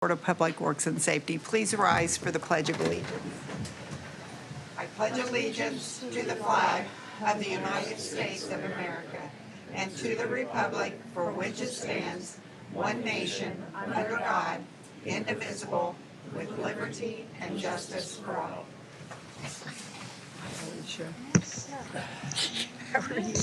Board of Public Works and Safety. Please rise for the Pledge of Allegiance. I pledge allegiance to the flag of the United States of America and to the republic for which it stands, one nation, under God, indivisible, with liberty and justice for all. How are you?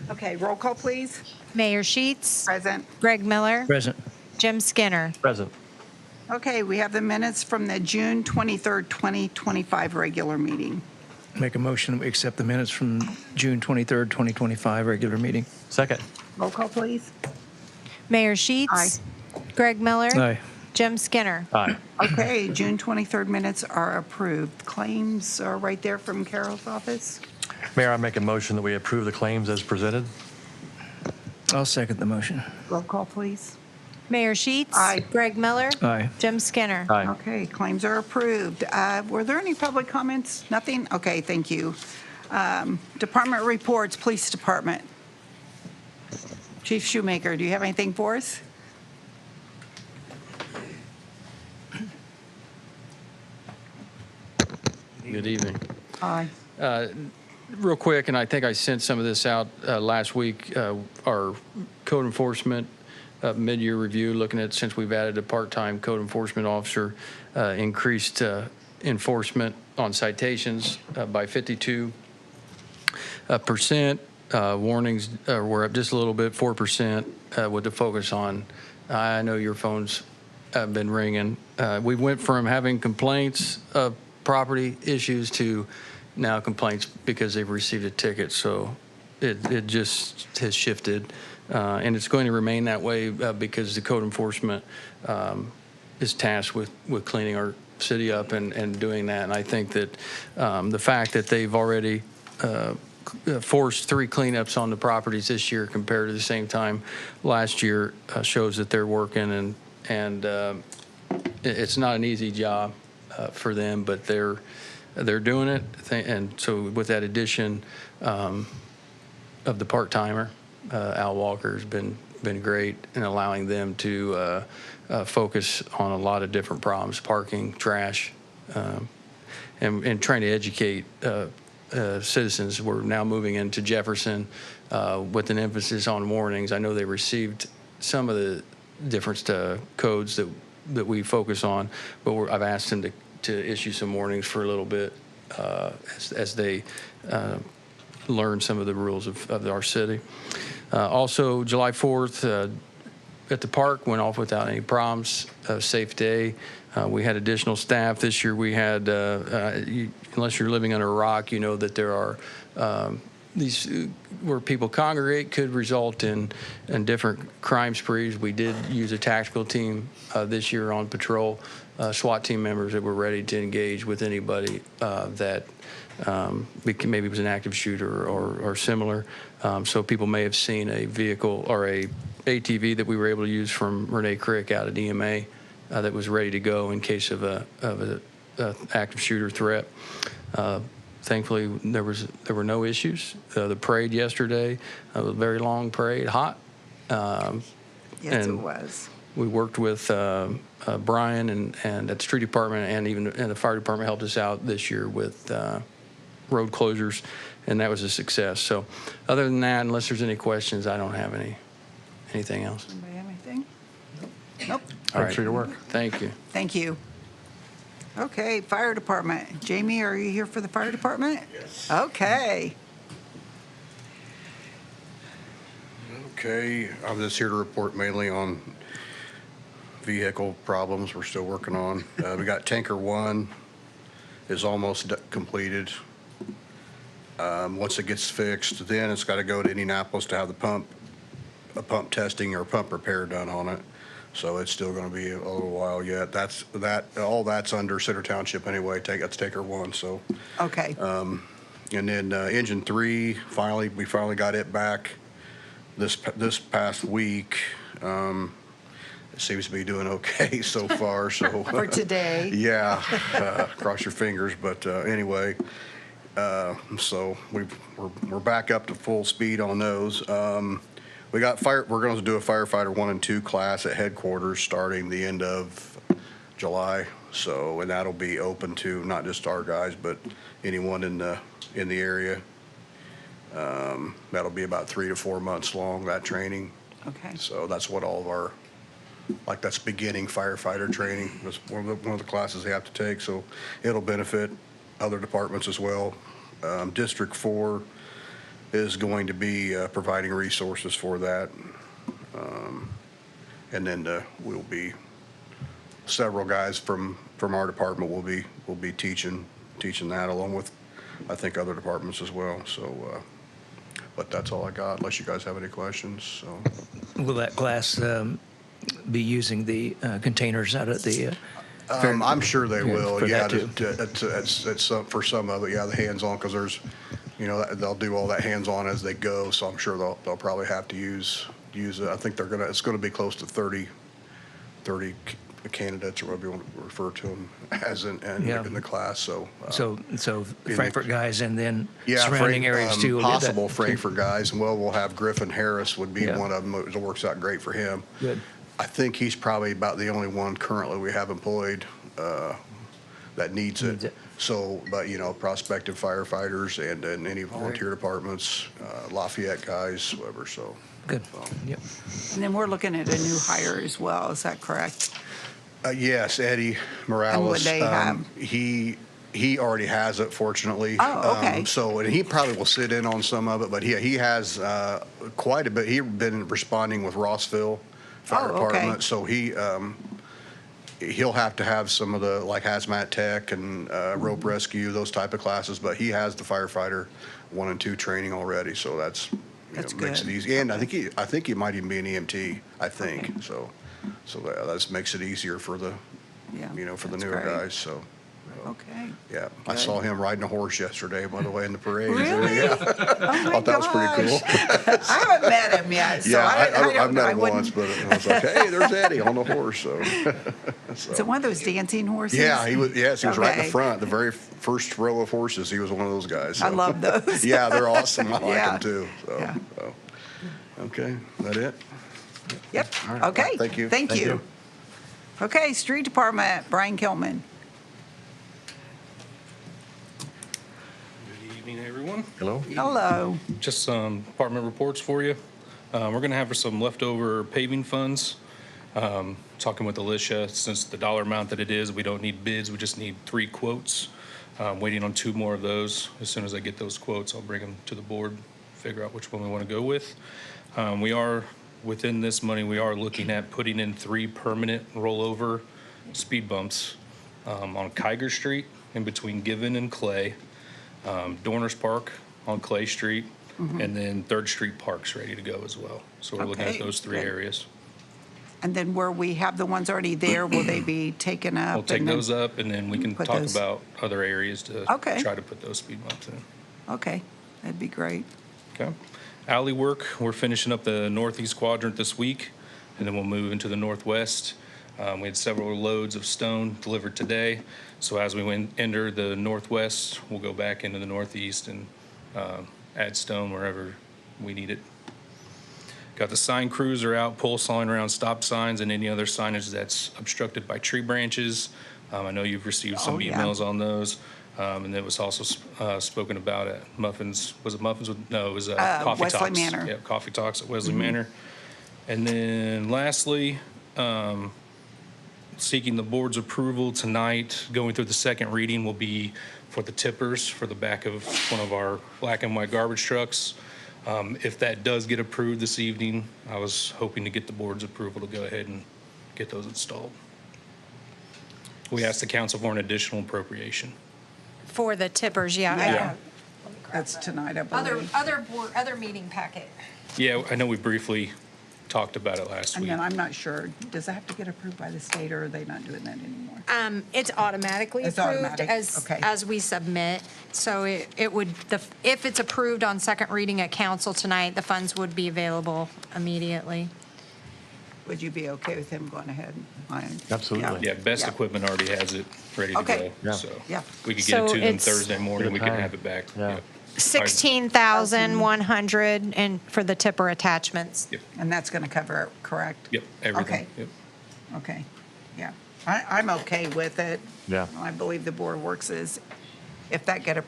Okay, roll call, please. Mayor Sheets. Present. Greg Miller. Present. Jim Skinner. Present. Okay, we have the minutes from the June 23rd, 2025 regular meeting. Make a motion that we accept the minutes from June 23rd, 2025 regular meeting. Second. Roll call, please. Mayor Sheets. Aye. Greg Miller. Aye. Jim Skinner. Aye. Okay, June 23rd minutes are approved. Claims are right there from Carol's office. Mayor, I make a motion that we approve the claims as presented. I'll second the motion. Roll call, please. Mayor Sheets. Aye. Greg Miller. Aye. Jim Skinner. Aye. Okay, claims are approved. Were there any public comments? Nothing? Okay, thank you. Department reports, Police Department. Chief Shoemaker, do you have anything for us? Good evening. Aye. Real quick, and I think I sent some of this out last week, our code enforcement mid-year review, looking at since we've added a part-time code enforcement officer, increased enforcement on citations by 52%. Warnings were up just a little bit, 4%, with the focus on, I know your phones have been ringing. We went from having complaints of property issues to now complaints because they've received a ticket. So it just has shifted, and it's going to remain that way because the code enforcement is tasked with cleaning our city up and doing that. And I think that the fact that they've already forced 3 cleanups on the properties this year compared to the same time last year shows that they're working, and it's not an easy job for them, but they're doing it. And so with that addition of the part-timer, Al Walker has been great in allowing them to focus on a lot of different problems, parking, trash, and trying to educate citizens. We're now moving into Jefferson with an emphasis on warnings. I know they received some of the different codes that we focus on, but I've asked them to issue some warnings for a little bit as they learn some of the rules of our city. Also, July 4th at the park went off without any problems. Safe day. We had additional staff this year. We had, unless you're living under a rock, you know that there are these where people congregate could result in different crime sprees. We did use a tactical team this year on patrol, SWAT team members that were ready to engage with anybody that maybe was an active shooter or similar. So people may have seen a vehicle or a ATV that we were able to use from Renee Crick out of EMA that was ready to go in case of a active shooter threat. Thankfully, there were no issues. The parade yesterday, a very long parade, hot. Yes, it and was. We worked with Brian and at the street department, and the fire department helped us out this year with road closures, and that was a success. So other than that, unless there's any questions, I don't have anything else. Anybody have anything? Nope. All Thanks for your work. Thank you. Thank you. Okay, Fire Department. Jamie, are you here for the Fire Department? Yes. Okay. Okay, I'm just here to report mainly on vehicle problems we're still working on. We got tanker 1 is almost completed. Once it gets fixed, then it's got to go to Indianapolis to have a pump testing or pump repair done on it. So it's still going to be a little while yet. All that's under Center Township anyway. That's tanker 1. So, Okay. and then engine 3, we finally got it back this past week. It seems to be doing okay so far. So For today. yeah, cross your fingers. But anyway, so we're back up to full speed on those. we're going to do a firefighter 1 and 2 class at headquarters starting the end of July. So, and that'll be open to not just our guys, but anyone in the area. That'll be about 3 to 4 months long, that training. Okay. So that's what all of our, like, that's beginning firefighter training. That's one of the classes they have to take. So it'll benefit other departments as well. District 4 is going to be providing resources for that. And then we'll be, several guys from our department will be teaching that along with, I think, other departments as well. So, but that's all I got, unless you guys have any questions, so. Will that class be using the containers out at the? I'm sure they Yeah, will, for yeah, that it's for some of it, yeah, the hands-on, because there's, they'll do all that hands-on as they go, so I'm sure they'll probably have to use it. I think it's gonna be close to 30 candidates, or whatever you want to refer to them as in Yeah. the class, so. So Frankfurt guys and then Yeah, surrounding areas too. will get that. Possible Frankfurt guys, and we'll have Griffin Harris would be Yeah. one of them. It works out great for him. Good. I think he's probably about the only one currently we have employed that needs Needs it. it. So, but, prospective firefighters and any volunteer departments, Lafayette guys, whoever, so. Good. Yep. And then we're looking at a new hire as well, is that correct? Yes, Eddie Morales. they have? He already has it, fortunately. Oh, okay. So, and he probably will sit in on some of it, but he has quite a bit. He's been responding with Rossville Fire Oh, okay. Department, so he'll have to have some of the, like, hazmat tech and rope rescue, those type of classes, but he has the firefighter 1 and 2 training already, so that's makes it good. easy. And I think he might even be an EMT, I think, Okay. so that makes it easier for the, Yeah. for the that's newer great. guys, so. Okay. Yeah, I Good. saw him riding a horse yesterday, by the way, in the parade. Really? Yeah, Oh, my thought that was pretty cool. gosh. I haven't met him yet, so Yeah, I don't I've know. met I him wouldn't- once, but I was like, hey, there's Eddie on the horse, so. Is it one of those dancing horses? Yeah, he was right in Okay. the front, the very first row of horses, he was one of those guys. I so. love those. Yeah, they're awesome, I like Yeah. them too, so. Yeah. so. Okay, that it? Yep, All right. okay. Thank you. Thank Thank you. you. Okay, Street Department, Brian Kilman. Good evening, everyone. Hello? Hello. Just some department reports for you. We're going to have some leftover paving funds. Talking with Alicia, since the dollar amount that it is, we don't need bids, we just need 3 quotes. Waiting on 2 more of those. As soon as I get those quotes, I'll bring them to the board, figure out which one we want to go with. Within this money, we are looking at putting in 3 permanent rollover speed bumps on Kiger Street in between Given and Clay, Dorners Park on Clay Street, and then 3rd Street Park's ready to go as well. So we're looking at Okay, those 3 good. areas. And then where we have the ones already there, will they be taken up? We'll take and then- those up, and then we can put talk those- about other areas to Okay. try to put those speed bumps in. Okay, that'd be great. Okay. Alley work, we're finishing up the northeast quadrant this week, and then we'll move into the northwest. We had several loads of stone delivered today, so as we enter the northwest, we'll go back into the northeast and add stone wherever we need it. Got the sign crews are out, pole sawing around stop signs and any other signage that's obstructed by tree branches. I know you've received some Oh, yeah. emails on those. And it was also spoken about at Muffins, was it Muffins? No, it was Coffee Wesley Talks. Manor. Yeah, Coffee Talks at Wesley Manor. And then lastly, seeking the board's approval tonight, going through the second reading will be for the tippers for the back of one of our black and white garbage trucks. If that does get approved this evening, I was hoping to get the board's approval to go ahead and get those installed. We asked the council for an additional appropriation. For the tippers, yeah. Yeah. That's tonight, I Other, believe. other meeting packet. Yeah, I know we briefly talked about it last And week. then I'm not sure, does that have to get approved by the state, or are they not doing that anymore? It's automatically It's approved automatic, okay. as we submit. So it would, if it's approved on second reading at council tonight, the funds would be available immediately. Would you be okay with him going ahead? Absolutely. Yeah, Best Yeah. Equipment already has it ready to Okay. go. Yeah. So Yeah. we could get So it to them it's- Thursday morning, we can Good have time. it back. Yeah. Yep. 16,100 and for the tipper attachments. Yep, And that's going to cover it, correct? yep, everything. Okay. Yep. Okay, yeah. I'm okay with it. Yeah. I believe the board works is, if that gets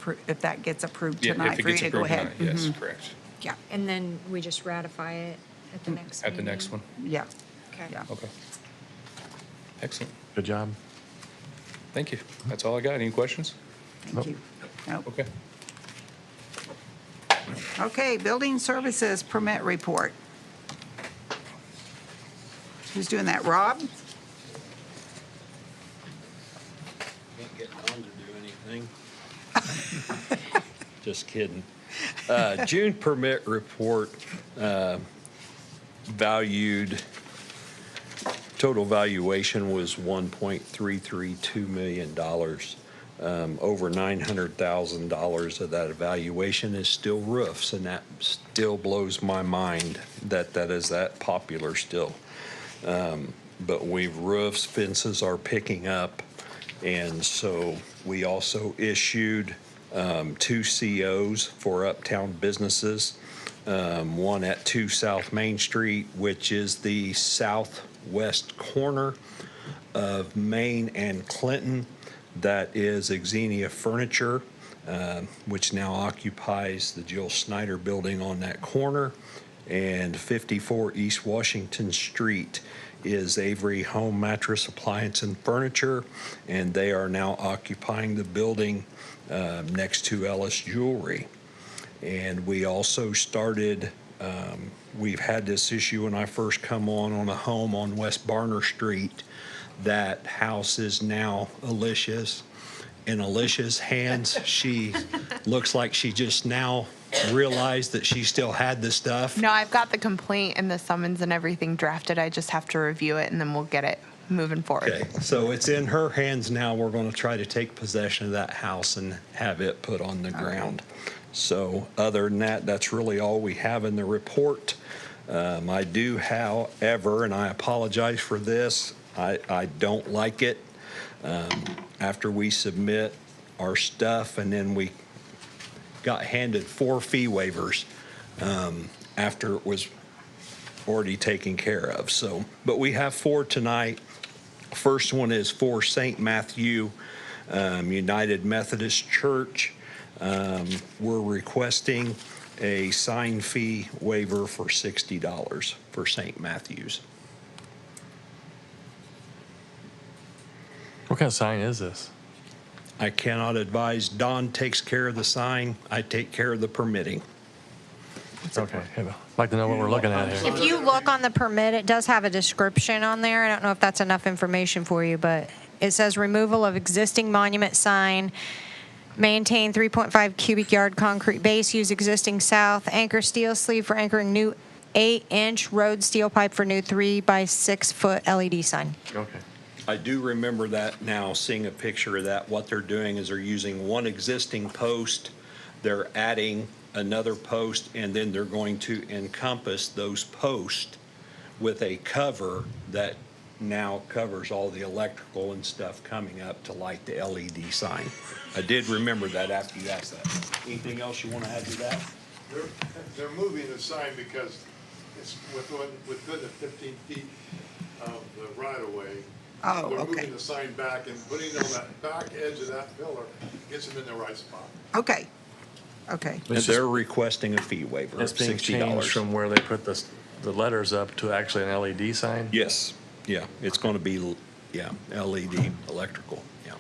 approved Yeah, tonight, if it for you gets to go approved ahead. tonight, yes, Mhm. correct. Yeah, And then we just ratify it at the next At the meeting. next one. yeah, Okay. yeah. Okay. Excellent. Good job. Thank you. That's all I got. Any questions? Thank you. Nope. Okay. Okay, building services permit report. Who's doing that, Rob? Can't get Don to do anything. Just kidding. June permit report valued, total valuation was $1.332 million. Over $900,000 of that evaluation is still roofs, and that still blows my mind that that is that popular still. But we've roofs, fences are picking up, and so we also issued 2 COs for uptown businesses. One at 2 South Main Street, which is the southwest corner of Main and Clinton. That is Xenia Furniture, which now occupies the Jill Snyder building on that corner. And 54 East Washington Street is Avery Home Mattress Appliance and Furniture, and they are now occupying the building next to Ellis Jewelry. And we also started, we've had this issue when I first come on a home on West Barner Street. That house is now Alicia's. In Alicia's hands, she looks like she just now realized that she still had the stuff. No, I've got the complaint and the summons and everything drafted. I just have to review it and then we'll get it moving forward. Okay, so it's in her hands now. We're going to try to take possession of that house and have it put on the ground. So other than that, that's really all we have in the report. I do, however, and I apologize for this, I don't like it. After we submit our stuff and then we got handed 4 fee waivers after it was already taken care of. So, but we have 4 tonight. First one is for St. Matthew United Methodist Church. We're requesting a sign fee waiver for $60 for St. Matthew's. What kind of sign is this? I cannot advise. Don takes care of the sign. I take care of the permitting. Okay, I'd like to know what we're looking at here. If you look on the permit, it does have a description on there. I don't know if that's enough information for you, but it says removal of existing monument sign, maintain 3.5 cubic yard concrete base, use existing south anchor steel sleeve for anchoring new 8-inch road steel pipe for new 3 by 6 foot LED sign. Okay. I do remember that now, seeing a picture of that. What they're doing is they're using one existing post, they're adding another post, and then they're going to encompass those posts with a cover that now covers all the electrical and stuff coming up to light the LED sign. I did remember that after you asked that. Anything else you want to add to that? They're moving the sign because it's within the 15 feet of the right-of-way. Oh, They're okay. moving the sign back and putting it on that back edge of that pillar gets them in the right spot. Okay, okay. And they're requesting a fee waiver of It's being changed $60. from where they put the letters up to actually an LED sign? Yes, yeah, it's going to be, yeah, LED, electrical, yeah.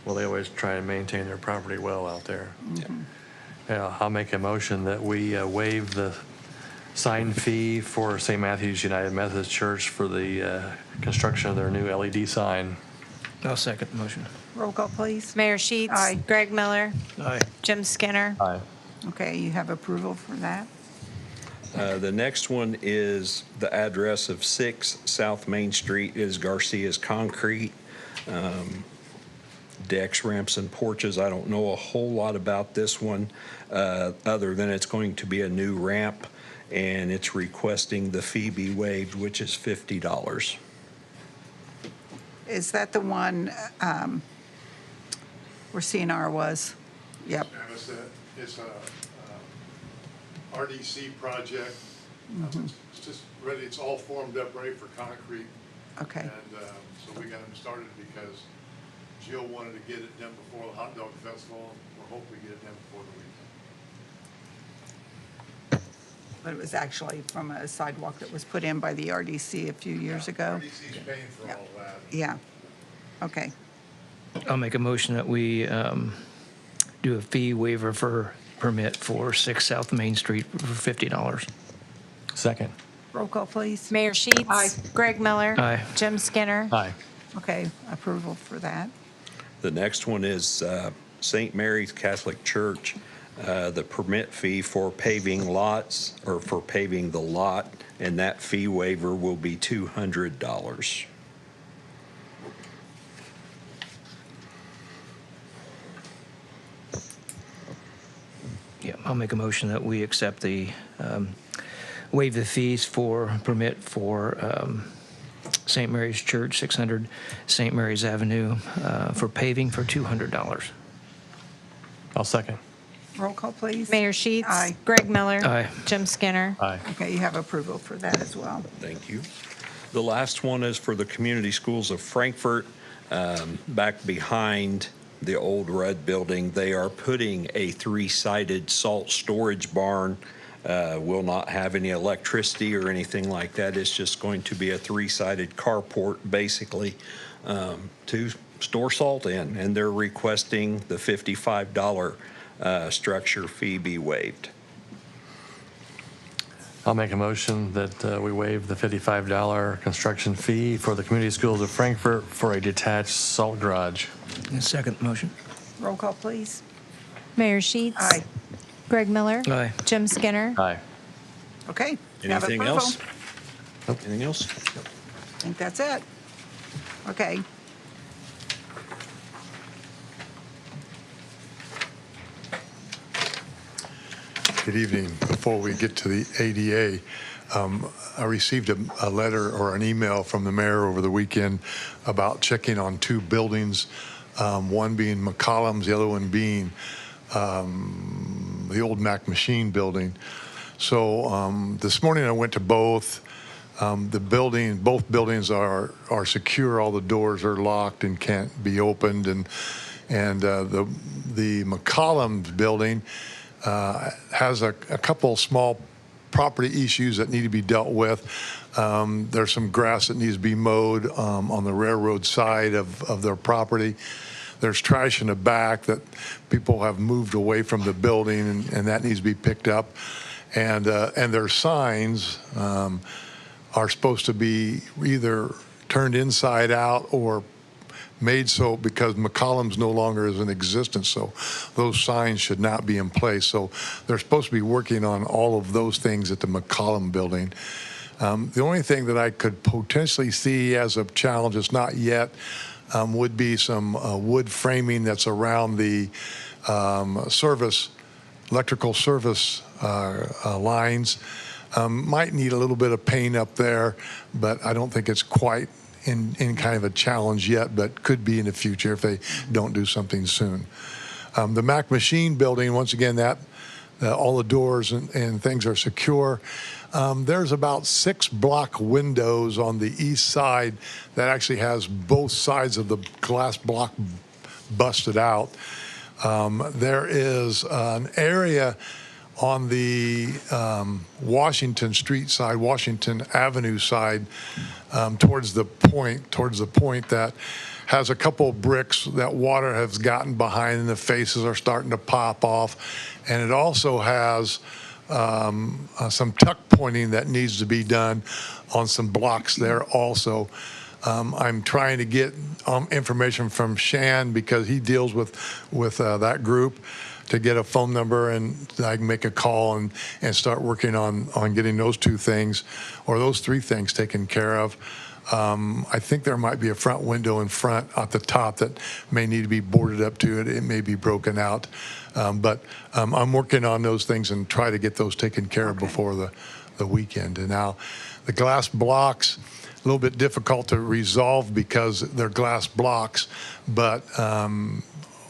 Well, they always try and maintain their property well out there. Yeah. Yeah, I'll make a motion that we waive the sign fee for St. Matthew's United Methodist Church for the construction of their new LED sign. I'll second the motion. Roll call, please. Mayor Sheets. Aye. Greg Miller. Aye. Jim Skinner. Aye. Okay, you have approval for that? The next one is the address of 6 South Main Street is Garcia's Concrete. Decks, ramps, and porches. I don't know a whole lot about this one, other than it's going to be a new ramp, and it's requesting the fee be waived, which is $50. Is that the one where CNR was? Yep, And it's RDC project. It's just ready, it's all formed up, ready for concrete. Okay. And so we got them started because Jill wanted to get it done before the hot dog festival. We're hoping to get it done before the weekend. But it was actually from a sidewalk that was put in by the RDC a few years ago. RDC's paying for all that. Yeah. Okay. I'll make a motion that we do a fee waiver for permit for 6 South Main Street for $50. Second. Roll call, please. Mayor Sheets. Aye. Greg Miller. Aye. Jim Skinner. Aye. Okay, approval for that. The next one is St. Mary's Catholic Church, the permit fee for paving lots, or for paving the lot, and that fee waiver will be $200. Yeah, I'll make a motion that we accept the, waive the fees for permit for St. Mary's Church, 600 St. Mary's Avenue, for paving for $200. I'll second. Roll call, please. Mayor Sheets. Aye. Greg Miller. Aye. Jim Skinner. Aye. Okay, you have approval for that as well. Thank you. The last one is for the Community Schools of Frankfort, back behind the old red building. They are putting a 3-sided salt storage barn. Will not have any electricity or anything like that. It's just going to be a 3-sided carport, basically, to store salt in. And they're requesting the $55 structure fee be waived. I'll make a motion that we waive the $55 construction fee for the Community Schools of Frankfort for a detached salt garage. And second motion. Roll call, please. Mayor Sheets. Aye. Greg Miller. Aye. Jim Skinner. Aye. Okay. you have Anything approval. else? Anything else? I think that's it. Okay. Good evening. Before we get to the ADA, I received a letter or an email from the mayor over the weekend about checking on 2 buildings, one being McCollum's, the other one being the old Mac Machine building. So this morning I went to both. Both buildings are secure. All the doors are locked and can't be opened. And the McCollum's building has a couple small property issues that need to be dealt with. There's some grass that needs to be mowed on the railroad side of their property. There's trash in the back that people have moved away from the building, and that needs to be picked up. And their signs are supposed to be either turned inside out or made so because McCollum's no longer is in existence, so those signs should not be in place. So they're supposed to be working on all of those things at the McCollum building. The only thing that I could potentially see as a challenge, it's not yet, would be some wood framing that's around the electrical service lines. Might need a little bit of paint up there, but I don't think it's quite in kind of a challenge yet, but could be in the future if they don't do something soon. The Mac Machine building, once again, that all the doors and things are secure. There's about 6 block windows on the east side that actually has both sides of the glass block busted out. There is an area on the Washington Street side, Washington Avenue side, towards the point that has a couple of bricks that water has gotten behind and the faces are starting to pop off. And it also has some tuck pointing that needs to be done on some blocks there also. I'm trying to get information from Shan because he deals with that group, to get a phone number and I can make a call and start working on getting those 2 things or those 3 things taken care of. I think there might be a front window in front at the top that may need to be boarded up to it. It may be broken out. But I'm working on those things and try to get those taken care of before the weekend. And now the glass blocks, a little bit difficult to resolve because they're glass blocks, but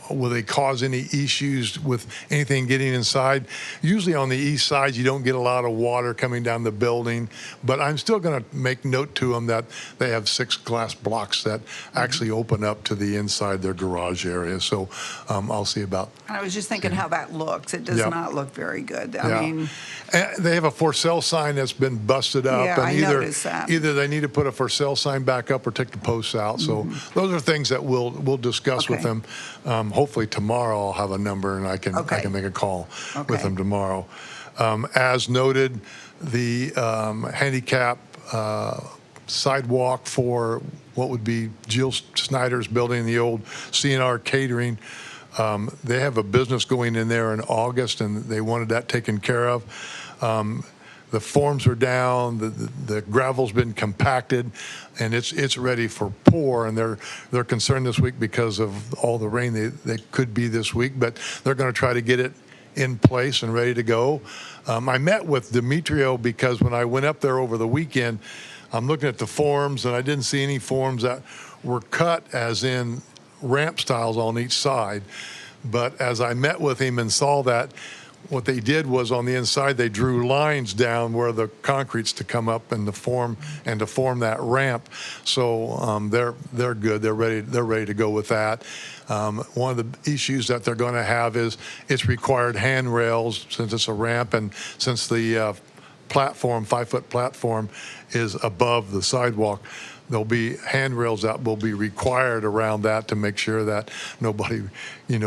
will they cause any issues with anything getting inside? Usually on the east side, you don't get a lot of water coming down the building, but I'm still going to make note to them that they have 6 glass blocks that actually open up to the inside their garage area. So I'll see about. And I was just thinking how that looks. It does Yeah. not look very good. I Yeah. mean, And they have a for sale sign that's been busted up. Yeah, I and noticed that. Either they need to put a for sale sign back up or take the posts out. So those are things that we'll discuss with Okay. them. Hopefully tomorrow I'll have a number and I can Okay. make a call Okay. with them tomorrow. As noted, the handicap sidewalk for what would be Jill Snyder's building, the old CNR Catering. They have a business going in there in August, and they wanted that taken care of. The forms are down, the gravel's been compacted, and it's ready for pour. And they're concerned this week because of all the rain that could be this week, but they're going to try to get it in place and ready to go. I met with Demetrio because when I went up there over the weekend, I'm looking at the forms, and I didn't see any forms that were cut as in ramp styles on each side. But as I met with him and saw that, what they did was on the inside, they drew lines down where the concrete's to come up and to form that ramp. So they're good. They're ready to go with that. One of the issues that they're going to have is it's required handrails since it's a ramp and since the platform, 5-foot platform, is above the sidewalk. There'll be handrails that will be required around that to make sure that nobody,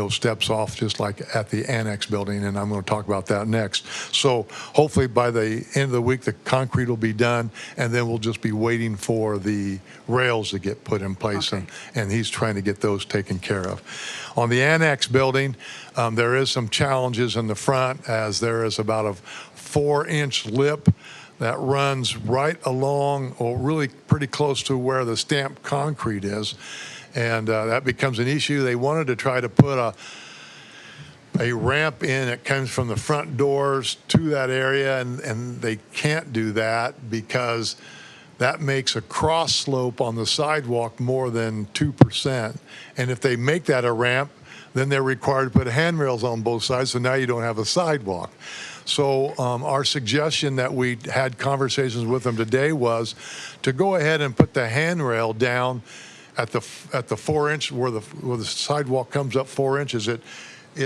steps off, just like at the annex building, and I'm going to talk about that next. So hopefully by the end of the week, the concrete will be done, and then we'll just be waiting for the rails to get put in place, Okay. and he's trying to get those taken care of. On the annex building, there is some challenges in the front, as there is about a 4-inch lip that runs right along, or really pretty close to where the stamped concrete is. And that becomes an issue. They wanted to try to put a ramp in that comes from the front doors to that area, and they can't do that because that makes a cross slope on the sidewalk more than 2%. And if they make that a ramp, then they're required to put handrails on both sides, so now you don't have a sidewalk. So our suggestion that we had conversations with them today was to go ahead and put the handrail down at the 4-inch where the sidewalk comes up 4 inches. It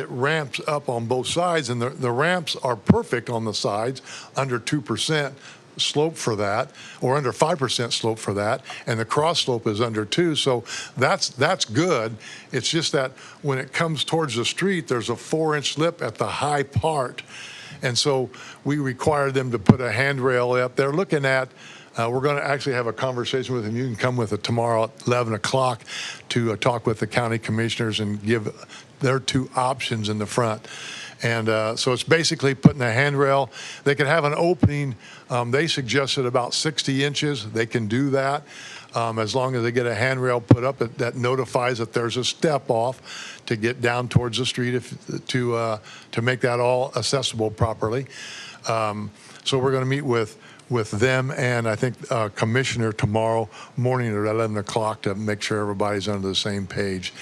ramps up on both sides, and the ramps are perfect on the sides, under 2% slope for that, or under 5% slope for that, and the cross slope is under 2, so that's good. It's just that when it comes towards the street, there's a 4-inch lip at the high part. And so we require them to put a handrail up. They're looking at, we're going to actually have a conversation with them. You can come with it tomorrow at 11 o'clock to talk with the county commissioners and give their 2 options in the front. And so it's basically putting a handrail. They can have an opening. They suggested about 60 inches. They can do that as long as they get a handrail put up that notifies that there's a step off to get down towards the street to make that all accessible properly. So we're going to meet with them and I think commissioner tomorrow morning at 11 o'clock to make sure everybody's under the same page.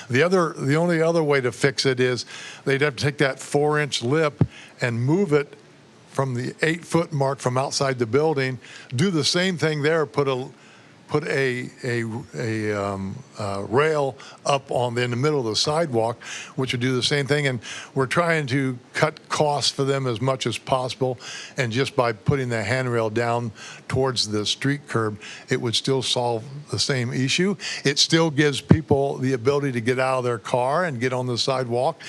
The only other way to fix it is they'd have to take that 4-inch lip and move it from the 8-foot mark from outside the building, do the same thing there, put a rail up in the middle of the sidewalk, which would do the same thing. And we're trying to cut costs for them as much as possible. And just by putting the handrail down towards the street curb, it would still solve the same issue. It still gives people the ability to get out of their car and get on the sidewalk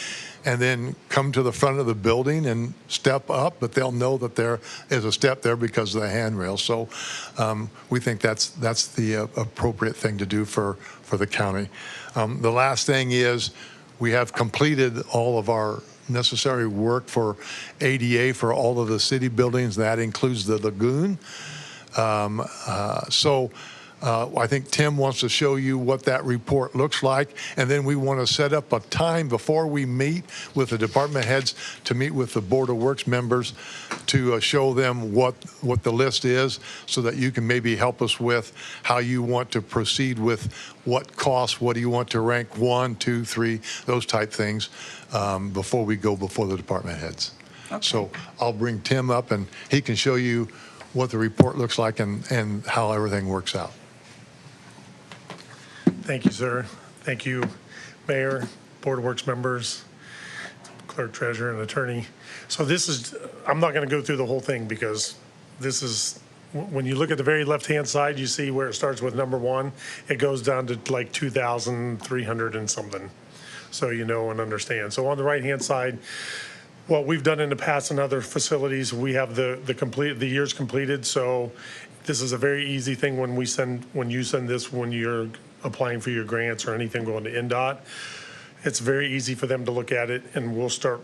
and then come to the front of the building and step up, but they'll know that there is a step there because of the handrail. So we think that's the appropriate thing to do for the county. The last thing is we have completed all of our necessary work for ADA for all of the city buildings. That includes the lagoon. So I think Tim wants to show you what that report looks like, and then we want to set up a time before we meet with the department heads to meet with the Board of Works members to show them what the list is, so that you can maybe help us with how you want to proceed with what costs, what do you want to rank 1, 2, 3, those type things before we go before the department heads. So I'll bring Tim up, and he can show you what the report looks like and how everything works out. Thank you, sir. Thank you, Mayor, Board of Works members, clerk, treasurer, and attorney. So this is, I'm not going to go through the whole thing because this is, when you look at the very left-hand side, you see where it starts with number 1. It goes down to like 2,300 and something. So you know and understand. So on the right-hand side, what we've done in the past in other facilities, we have the years completed. So this is a very easy thing when you send this when you're applying for your grants or anything going to NDOT. It's very easy for them to look at it, and we'll start,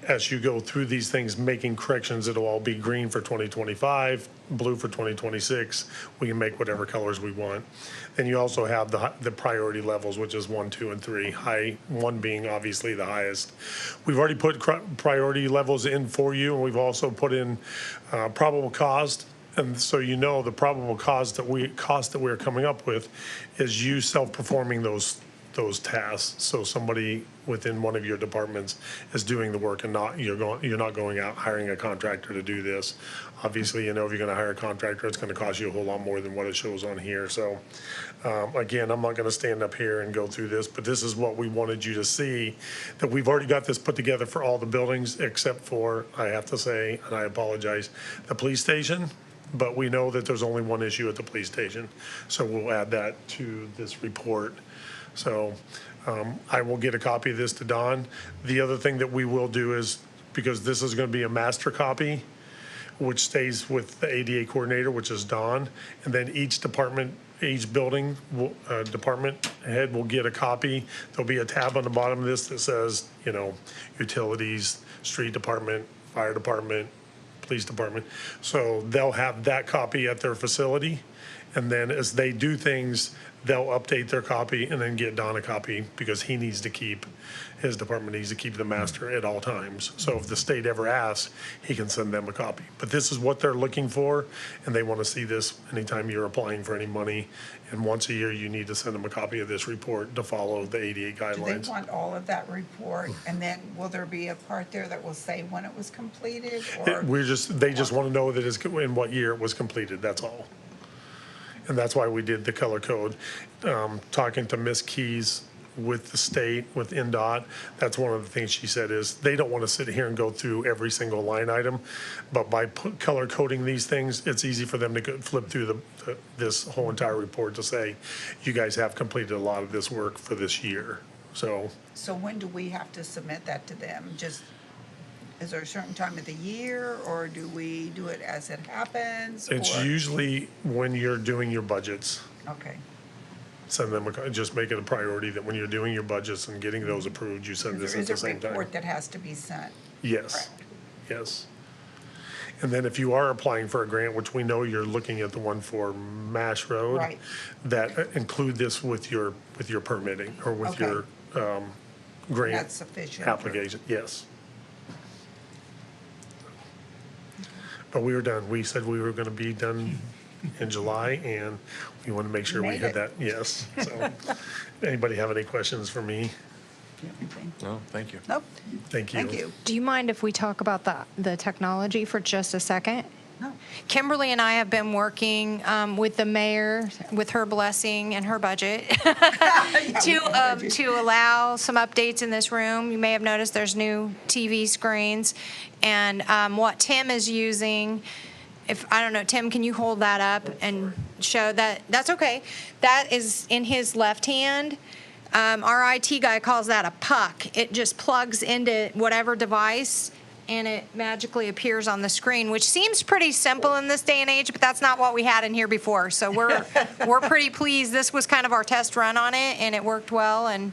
as you go through these things, making corrections. It'll all be green for 2025, blue for 2026. We can make whatever colors we want. Then you also have the priority levels, which is 1, 2, and 3. High, 1 being obviously the highest. We've already put priority levels in for you, and we've also put in probable cost. And so you know the probable cost that we're coming up with is you self-performing those tasks. So somebody within one of your departments is doing the work, and you're not going out hiring a contractor to do this. Obviously, you know, if you're going to hire a contractor, it's going to cost you a whole lot more than what it shows on here. So again, I'm not going to stand up here and go through this, but this is what we wanted you to see, that we've already got this put together for all the buildings except for, I have to say, and I apologize, the police station. But we know that there's only one issue at the police station. So we'll add that to this report. So I will get a copy of this to Don. The other thing that we will do is, because this is going to be a master copy, which stays with the ADA coordinator, which is Don, and then each department, each building department head will get a copy. There'll be a tab on the bottom of this that says, you know, utilities, street department, fire department, police department. So they'll have that copy at their facility. And then as they do things, they'll update their copy and then get Don a copy, because his department needs to keep the master at all times. So if the state ever asks, he can send them a copy. But this is what they're looking for, and they want to see this anytime you're applying for any money. And once a year, you need to send them a copy of this report to follow the ADA Do guidelines. they want all of that report? And then will there be a part there that will say when it was completed? Or They just want to know that it's in what year it was completed, that's all. And that's why we did the color code. Talking to Ms. Keys with the state, with NDOT, that's one of the things she said is they don't want to sit here and go through every single line item. But by color coding these things, it's easy for them to flip through this whole entire report to say, you guys have completed a lot of this work for this year. So when do we have to submit that to them? Is there a certain time of the year, or do we do it as it happens? it's or- usually when you're doing your budgets. Okay. Send them, just make it a priority that when you're doing your budgets and getting those approved, you send this at Is the a same time. report that has to be sent? Yes, yes. And then if you are applying for a grant, which we know you're looking at the one for Mash Road. Right. That include this with your permitting or with Okay. your grant. That's sufficient. Application, yes. But we were done. We said we were going to be done in July, and we want to make sure we Made had it. that, yes. So, anybody have any questions for me? No, thank you. Nope. Thank you. Thank you. Do you mind if we talk about the technology for just a second? No. Kimberly and I have been working with the mayor, with her blessing and her budget, to allow some updates in this room. You may have noticed there's new TV screens, and what Tim is using. I don't know, Tim, can you hold that up and show that? That's okay. That is in his left hand. Our IT guy calls that a puck. It just plugs into whatever device, and it magically appears on the screen, which seems pretty simple in this day and age, but that's not what we had in here before. So we're pretty pleased. This was kind of our test run on it, and it worked well. And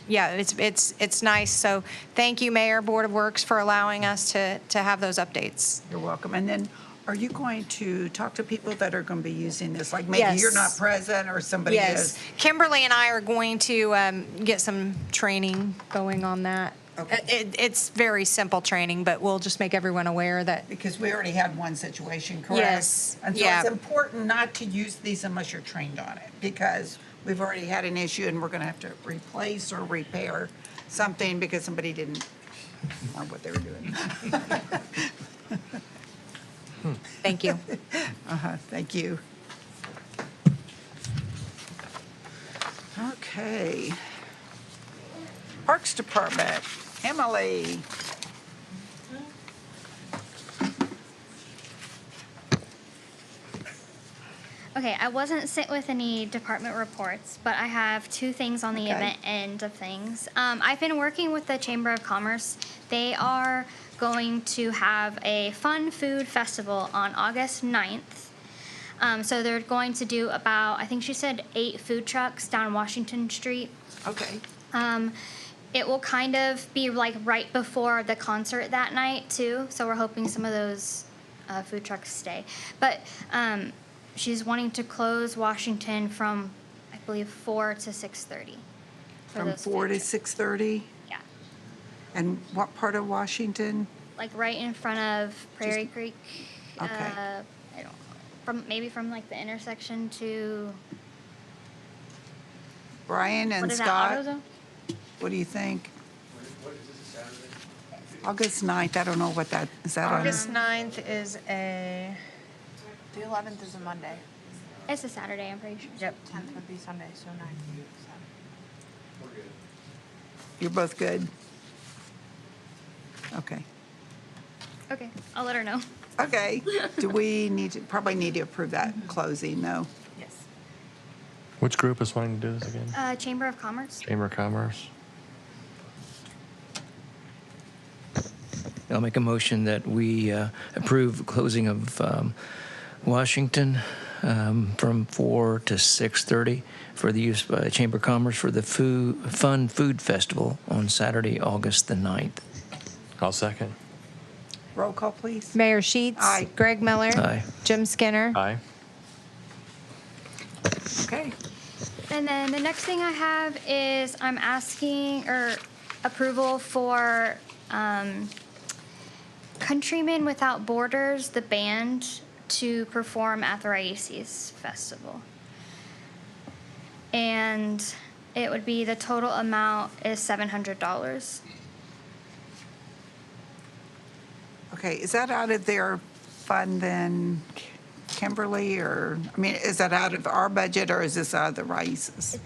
yeah, it's nice. So thank you, Mayor, Board of Works, for allowing us to have those updates. You're welcome. And then Are you going to talk to people that are going to be using this? Like maybe you're not Yes. present or somebody Yes. is? Kimberly and I are going to get some training going on that. Okay. It's very simple training, but we'll just make everyone aware that, Because we already had one situation, correct? Yes, And so yeah. it's important not to use these unless you're trained on it, because we've already had an issue and we're going to have to replace or repair something because somebody didn't know what they were doing. thank you. Thank you. Okay. Parks Department, Emily. Okay, I wasn't sent with any department reports, but I have two things on the Okay. event end of things. I've been working with the Chamber of Commerce. They are going to have a fun food festival on August 9th. So they're going to do about, I think she said 8 food trucks down Washington Street. Okay. It will kind of be like right before the concert that night too. So we're hoping some of those food trucks stay. But she's wanting to close Washington from, I believe, 4 to 6:30. From 4 to 6:30? Yeah, And what part of Washington? like right in front of Prairie Creek. Okay. I don't know, from like the intersection to Brian and what is that, Scott? AutoZone? What do you think? August 9th, I don't know what that, is that on? August 9th is a, The 11th is a Monday. It's a Saturday, I'm pretty sure. yep. 10th would be Sunday, so 9th. You're both good? Okay. Okay, I'll let her know. Okay. Do we probably need to approve that closing, though? Yes. Which group is wanting to do this again? Chamber of Commerce. Chamber of Commerce. I'll make a motion that we approve closing of Washington from 4 to 6:30 for the use by Chamber of Commerce for the Fun Food Festival on Saturday, August the 9th. I'll second. Roll call, please. Mayor Sheets. Aye. Greg Miller. Aye. Jim Skinner. Aye. Okay. And then the next thing I have is I'm asking or approval for Countrymen Without Borders, the band, to perform at the Raíces Festival. And it would be, the total amount is $700. Okay, is that out of their fund then, Kimberly, or, I mean, is that out of our budget or is this out of the Raíces?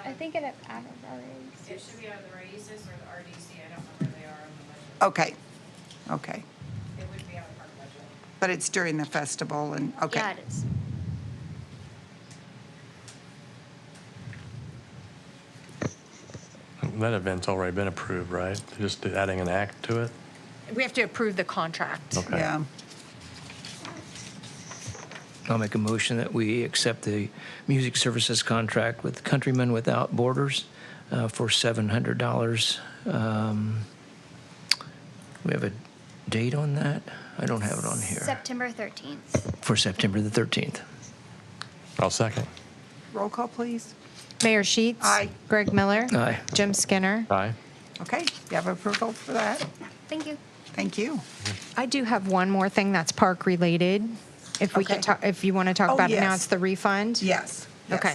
I think it out of It should be out of the Raíces or the RDC. I don't know where they are on the budget. Okay, okay. It would be out of our budget. But it's during the festival and, okay. Yeah, it is. That event's already been approved, right? Just adding an act to it? We have to approve the contract. Okay. Yeah. I'll make a motion that we accept the music services contract with Countrymen Without Borders for $700. We have a date on that? I don't have it on here. September 13th. For September the 13th. I'll second. Roll call, please. Mayor Sheets. Aye. Greg Miller. Aye. Jim Skinner. Aye. Okay, you have approval for that? Thank you. Thank you. I do have one more thing that's park related. If we Okay. could talk, if you want to talk Oh, about it now, yes. it's the refund. Yes. Okay.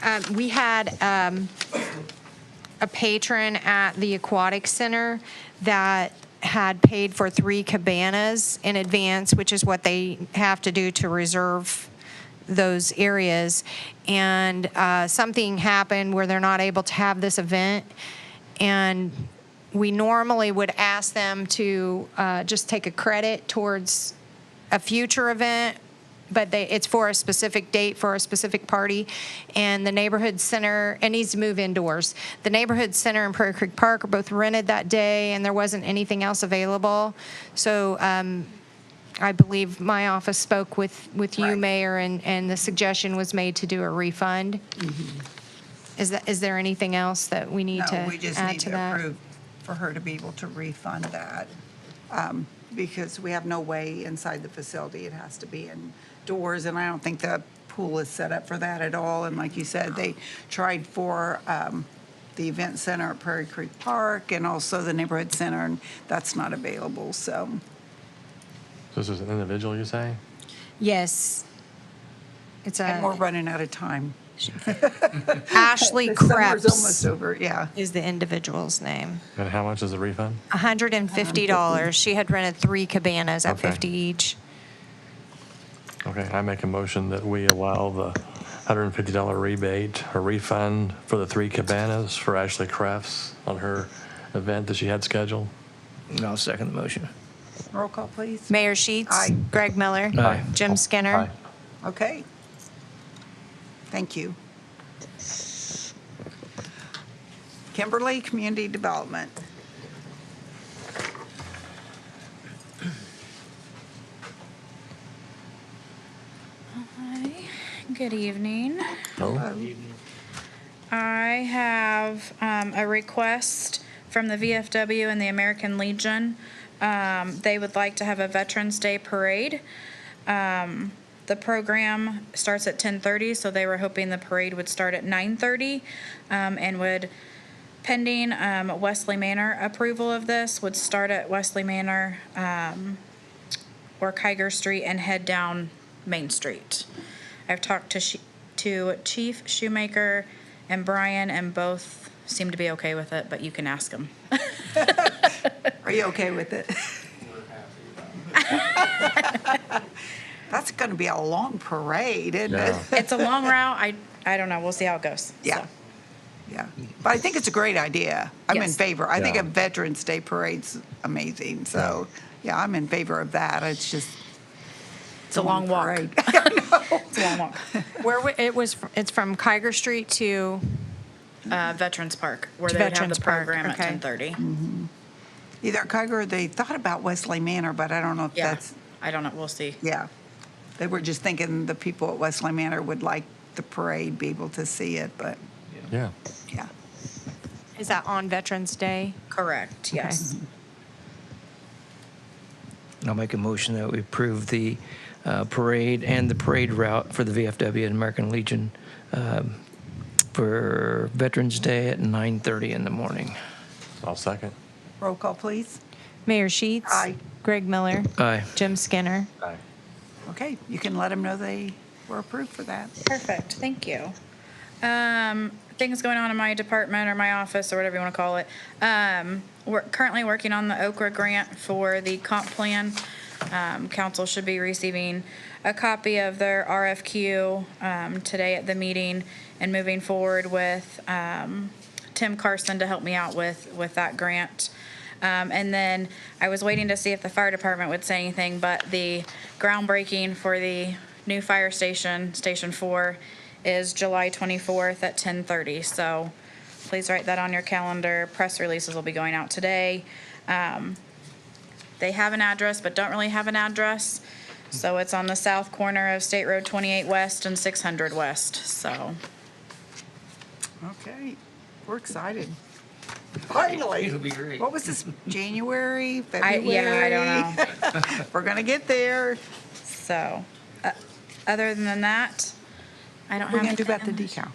yes. We had a patron at the Aquatic Center that had paid for 3 cabanas in advance, which is what they have to do to reserve those areas. And something happened where they're not able to have this event. And we normally would ask them to just take a credit towards a future event, but it's for a specific date for a specific party. And the neighborhood center, it needs to move indoors. The neighborhood center and Prairie Creek Park are both rented that day, and there wasn't anything else available. So I believe my office spoke with you, Right. Mayor, and the suggestion was made to do a refund. Is there anything else that we need to No, we just add need to to that? approve for her to be able to refund that. because we have no way inside the facility. It has to be indoors, and I don't think the pool is set up for that at all. And like you said, they tried for the event center at Prairie Creek Park and also the neighborhood center, and that's not available, so. This is an individual, you say? Yes. It's And we're a running out of time. Ashley The summer's Krebs almost over, yeah. is the individual's name. And how much is the refund? $150. She had rented 3 cabanas at Okay. 50 each. Okay, I make a motion that we allow the $150 rebate or refund for the 3 cabanas for Ashley Crafts on her event that she had scheduled. And I'll second the motion. Roll call, please. Mayor Sheets. Aye. Greg Miller. Aye. Jim Skinner. Aye. Okay. Thank you. Kimberly, Community Development. Hi, good evening. Hello. I have a request from the VFW and the American Legion. They would like to have a Veterans Day parade. The program starts at 10:30, so they were hoping the parade would start at 9:30, and would, pending Wesley Manor approval of this, would start at Wesley Manor or Kiger Street and head down Main Street. I've talked to Chief Shoemaker and Brian, and both seem to be okay with it, but you can ask them. Are you okay with it? That's going to be a long parade, isn't it? It's a long route. I don't know. We'll see how it goes. Yeah. So. Yeah. But I think it's a great idea. I'm in Yes. favor. I think Yeah. a Veterans Day parade's amazing. So, yeah, I'm in favor of that. It's just. It's a long walk. parade. It's a long walk. It's from Kiger Street to, Veterans Park, where To they would have Veterans the Park, program okay. at 10:30. Either Kiger or they thought about Wesley Manor, but I don't know if Yeah, that's. I don't know. We'll see. Yeah. They were just thinking the people at Wesley Manor would like the parade, be able to see it, but Yeah. yeah. is that on Veterans Day? Correct. Yes. I'll make a motion that we approve the parade and the parade route for the VFW and American Legion for Veterans Day at 9:30 in the morning. I'll second. Roll call, please. Mayor Sheets. Aye. Greg Miller. Aye. Jim Skinner. Aye. Okay, you can let them know they were approved for that. Perfect. Thank you. Things going on in my department or my office or whatever you want to call it. We're currently working on the Okra grant for the comp plan. Council should be receiving a copy of their RFQ today at the meeting, and moving forward with Tim Carson to help me out with that grant. And then I was waiting to see if the fire department would say anything, but the groundbreaking for the new fire station, Station 4, is July 24th at 10:30. So please write that on your calendar. Press releases will be going out today. They have an address, but don't really have an address. So it's on the south corner of State Road 28 West and 600 West. So Okay, we're excited. Finally. It'll be great. What was this, January, February? I don't know. We're gonna get there. So, other than that, I don't We're have gonna do about the anything. decal.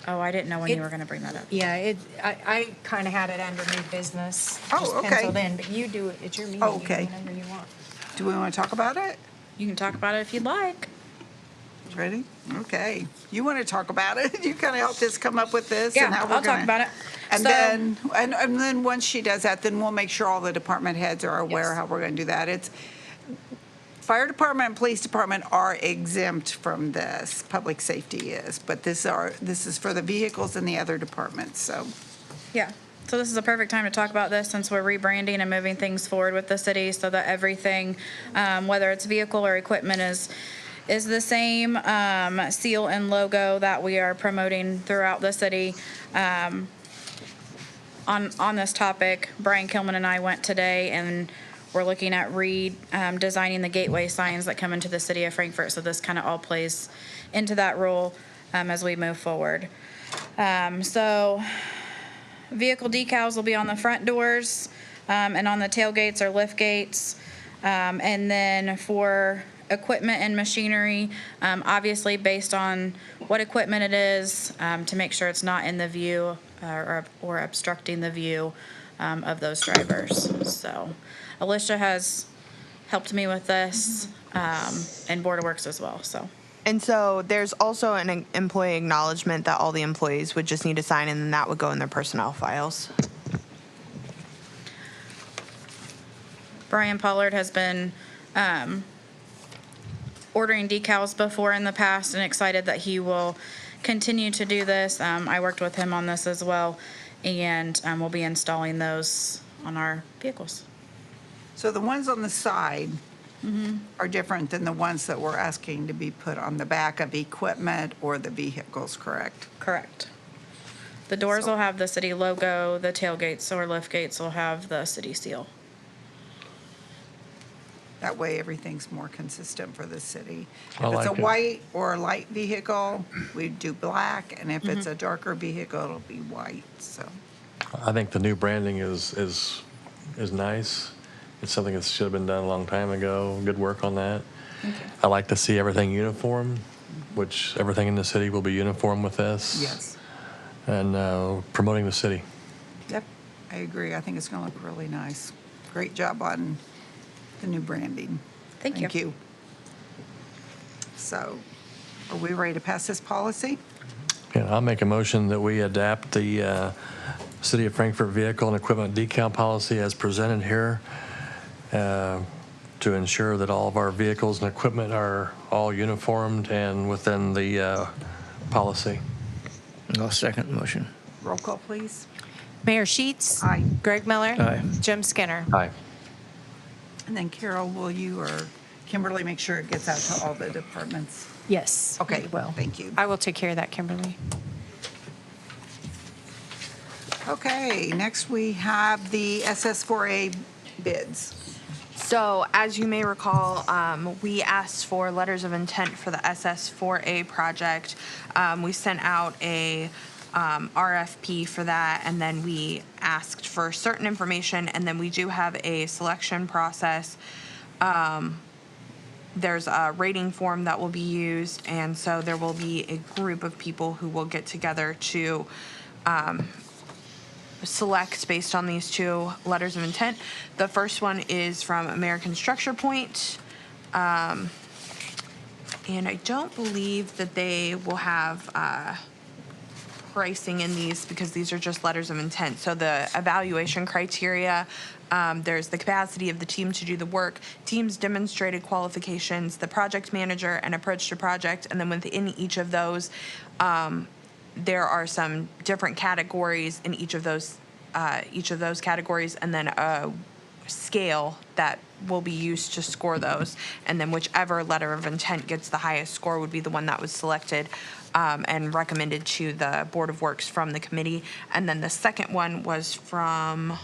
Oh, I didn't know when you were gonna bring that up. Yeah, I kind of had it under new business. Oh, just okay. penciled in, but you do it, it's your meeting. Oh, you do okay. Whenever you want. Do we wanna talk about it? You can talk about it if you'd like. Ready? Okay. You wanna talk about it? You kinda helped us come up with this Yeah, and how we're I'll talk gonna- about it. And So- then, and then once she does that, then we'll make sure all the department heads are aware Yes. how we're gonna do that. It's, fire department and police department are exempt from this, public safety is, but this is for the vehicles and the other departments, so. Yeah, so this is a perfect time to talk about this since we're rebranding and moving things forward with the city so that everything, whether it's vehicle or equipment, is the same seal and logo that we are promoting throughout the city. On this topic, Brian Kilman and I went today and we're looking at designing the gateway signs that come into the city of Frankfort. So this kind of all plays into that role as we move forward. So vehicle decals will be on the front doors and on the tailgates or lift gates. And then for equipment and machinery, obviously based on what equipment it is, to make sure it's not in the view or obstructing the view of those drivers. So Alicia has helped me with this, and Board of Works as well, so. And so there's also an employee acknowledgement that all the employees would just need to sign, and then that would go in their personnel files. Brian Pollard has been ordering decals before in the past and excited that he will continue to do this. I worked with him on this as well, and we'll be installing those on our vehicles. So the ones on the side are different than the ones that we're asking to be put on the back of equipment or the vehicles, correct? Correct. The doors So- will have the city logo, the tailgates or lift gates will have the city seal. That way, everything's more consistent for the city. I If it's a like it. white or a light vehicle, we do black, and if it's a darker vehicle, it'll be white, so. I think the new branding is nice. It's something that should have been done a long time ago. Good work on that. I like to see everything uniform, which everything in the city will be uniform with this. Yes. And promoting the city. Yep, I agree. I think it's gonna look really nice. Great job on the new branding. Thank you. Thank you. So, are we ready to pass this policy? Yeah, I'll make a motion that we adapt the City of Frankfort vehicle and equipment decal policy as presented here to ensure that all of our vehicles and equipment are all uniformed and within the policy. I'll second the motion. Roll call, please. Mayor Sheets. Aye. Greg Miller. Aye. Jim Skinner. Aye. And then Carol, will you or Kimberly make sure it gets out to all the departments? Yes. Okay, Well, thank you. I will take care of that, Kimberly. Okay, next we have the SS4A bids. So, as you may recall, we asked for letters of intent for the SS4A project. We sent out a RFP for that, and then we asked for certain information, and then we do have a selection process. There's a rating form that will be used, and so there will be a group of people who will get together to select based on these two letters of intent. The first one is from American Structure Point. And I don't believe that they will have pricing in these because these are just letters of intent. So the evaluation criteria, there's the capacity of the team to do the work, team's demonstrated qualifications, the project manager, and approach to project. And then within each of those, there are some different categories in each of those categories, and then a scale that will be used to score those. And then whichever letter of intent gets the highest score would be the one that was selected and recommended to the Board of Works from the committee. And then the second one was from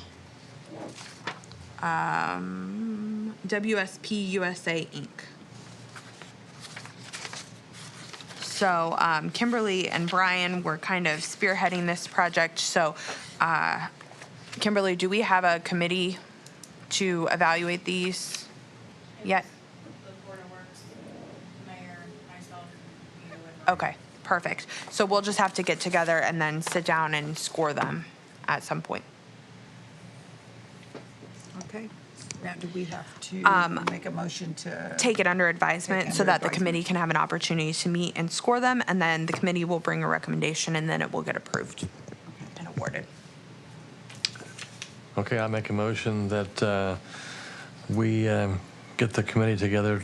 WSP USA Inc. So Kimberly and Brian were kind of spearheading this project. So Kimberly, do we have a committee to evaluate these yet? The Board of Works, mayor, myself, you, and Okay, perfect. So we'll just have to get together and then sit down and score them at some point. Okay. Now, do we have to make a motion to? Take it under advisement Take so under that the advisement. committee can have an opportunity to meet and score them, and then the committee will bring a recommendation, and then it will get approved and awarded. Okay, I make a motion that we get the committee together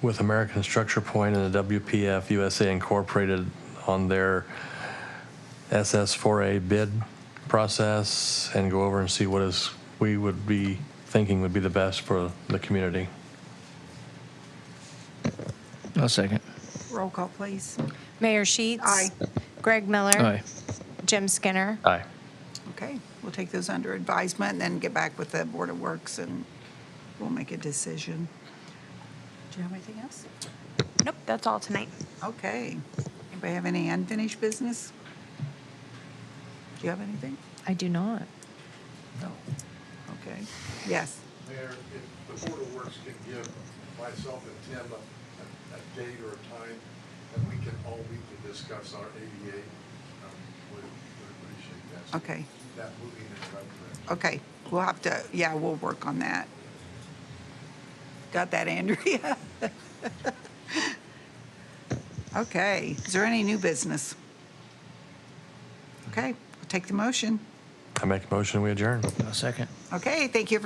with American Structure Point and the WPF USA Incorporated on their SS4A bid process and go over and see what we would be thinking would be the best for the community. I'll second. Roll call, please. Mayor Sheets. Aye. Greg Miller. Aye. Jim Skinner. Aye. Okay, we'll take those under advisement and then get back with the Board of Works and we'll make a decision. Do you have anything else? Nope, that's all tonight. Okay. Anybody have any unfinished business? Do you have anything? I do not. No. Okay. Yes. Mayor, if the Board of Works can give myself and Tim a date or a time that we can all meet to discuss our ADA, would appreciate that. Okay. Keep that moving in the right direction. Okay, we'll have to, yeah, we'll work on that. Got that, Andrea? Okay, is there any new business? Okay, I'll take the motion. I make a motion, we adjourn. A second. Okay, thank you very